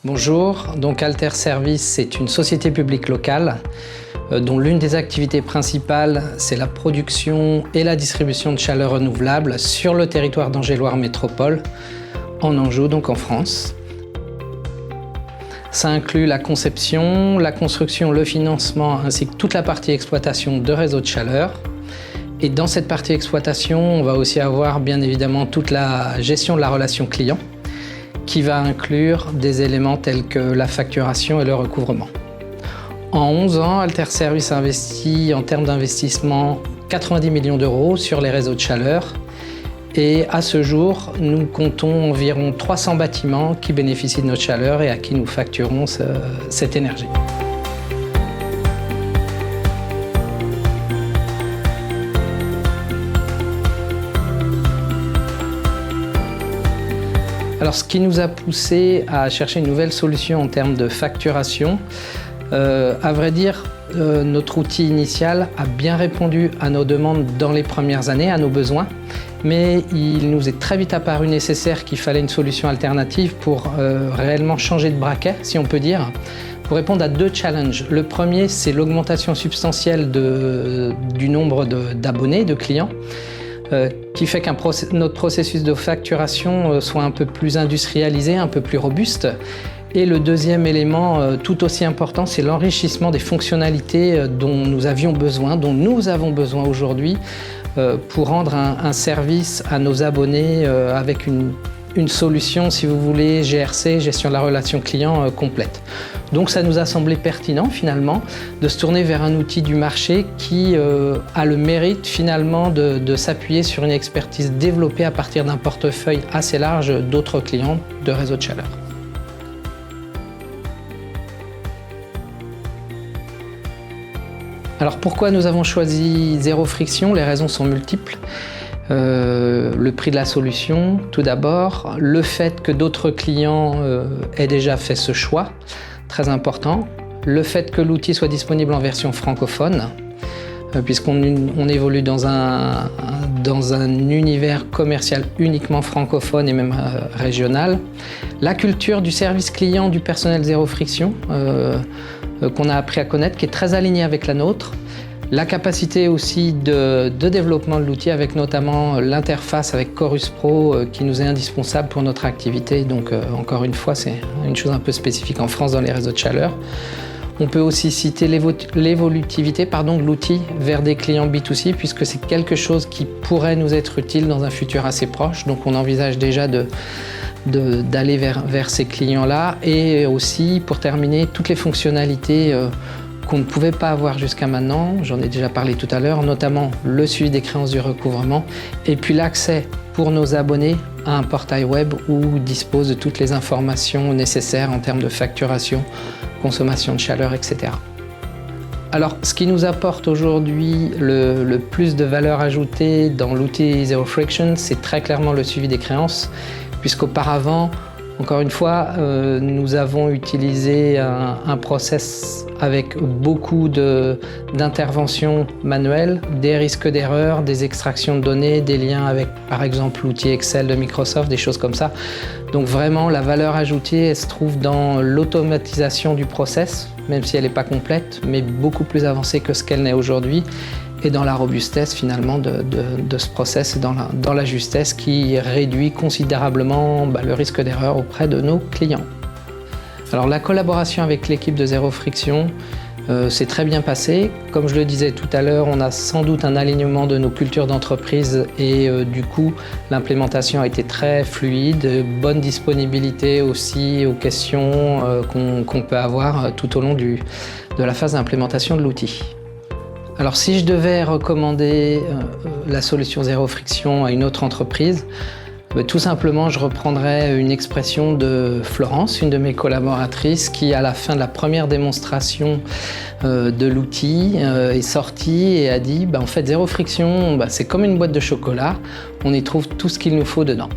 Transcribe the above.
Bonjour, donc Alter Service, c'est une société publique locale dont l'une des activités principales, c'est la production et la distribution de chaleur renouvelable sur le territoire d'Angers-Loire Métropole, en Anjou, donc en France. Ça inclut la conception, la construction, le financement, ainsi que toute la partie exploitation de réseaux de chaleur. Et dans cette partie exploitation, on va aussi avoir bien évidemment toute la gestion de la relation client, qui va inclure des éléments tels que la facturation et le recouvrement. En 11 ans, Alter Service a investi en termes d'investissement 90 millions d'euros sur les réseaux de chaleur. Et à ce jour, nous comptons environ 300 bâtiments qui bénéficient de notre chaleur et à qui nous facturons cette énergie. Alors, ce qui nous a poussé à chercher une nouvelle solution en termes de facturation, à vrai dire, notre outil initial a bien répondu à nos demandes dans les premières années, à nos besoins, mais il nous est très vite apparu nécessaire qu'il fallait une solution alternative pour réellement changer de braquet, si on peut dire, pour répondre à deux challenges. Le premier, c'est l'augmentation substantielle du nombre d'abonnés, de clients, qui fait que notre processus de facturation soit un peu plus industrialisé, un peu plus robuste. Et le deuxième élément tout aussi important, c'est l'enrichissement des fonctionnalités dont nous avions besoin, dont nous avons besoin aujourd'hui pour rendre un service à nos abonnés avec une solution, si vous voulez, GRC, gestion de la relation client complète. Donc ça nous a semblé pertinent finalement de se tourner vers un outil du marché qui a le mérite finalement de s'appuyer sur une expertise développée à partir d'un portefeuille assez large d'autres clients de réseaux de chaleur. Alors pourquoi nous avons choisi Zéro Friction? Les raisons sont multiples. Le prix de la solution, tout d'abord, le fait que d'autres clients aient déjà fait ce choix, très important, le fait que l'outil soit disponible en version francophone, puisqu'on évolue dans un univers commercial uniquement francophone et même régional, la culture du service client du personnel Zéro Friction, qu'on a appris à connaître, qui est très alignée avec la nôtre, la capacité aussi de développement de l'outil avec notamment l'interface avec Chorus Pro qui nous est indispensable pour notre activité. Donc encore une fois, c'est une chose un peu spécifique en France dans les réseaux de chaleur. On peut aussi citer l'évolutivité de l'outil vers des clients B2C puisque c'est quelque chose qui pourrait nous être utile dans un futur assez proche. Donc on envisage déjà d'aller vers ces clients-là et aussi, pour terminer, toutes les fonctionnalités qu'on ne pouvait pas avoir jusqu'à maintenant, j'en ai déjà parlé tout à l'heure, notamment le suivi des créances du recouvrement et puis l'accès pour nos abonnés à un portail web où ils disposent de toutes les informations nécessaires en termes de facturation, consommation de chaleur, etc. Alors, ce qui nous apporte aujourd'hui le plus de valeur ajoutée dans l'outil Zero Friction, c'est très clairement le suivi des créances, puisqu'auparavant, encore une fois, nous avons utilisé un process avec beaucoup d'interventions manuelles, des risques d'erreur, des extractions de données, des liens avec, par exemple, l'outil Excel de Microsoft, des choses comme ça. Donc vraiment, la valeur ajoutée, elle se trouve dans l'automatisation du process, même si elle n'est pas complète, mais beaucoup plus avancée que ce qu'elle n'est aujourd'hui, et dans la robustesse finalement de ce process et dans la justesse qui réduit considérablement le risque d'erreur auprès de nos clients. Alors la collaboration avec l'équipe de Zéro Friction s'est très bien passée. Comme je le disais tout à l'heure, on a sans doute un alignement de nos cultures d'entreprise et du coup l'implémentation a été très fluide, bonne disponibilité aussi aux questions qu'on peut avoir tout au long de la phase d'implémentation de l'outil. Alors si je devais recommander la solution Zéro Friction à une autre entreprise, tout simplement je reprendrais une expression de Florence, une de mes collaboratrices, qui à la fin de la première démonstration de l'outil est sortie et a dit en fait Zéro Friction c'est comme une boîte de chocolat, on y trouve tout ce qu'il nous faut dedans.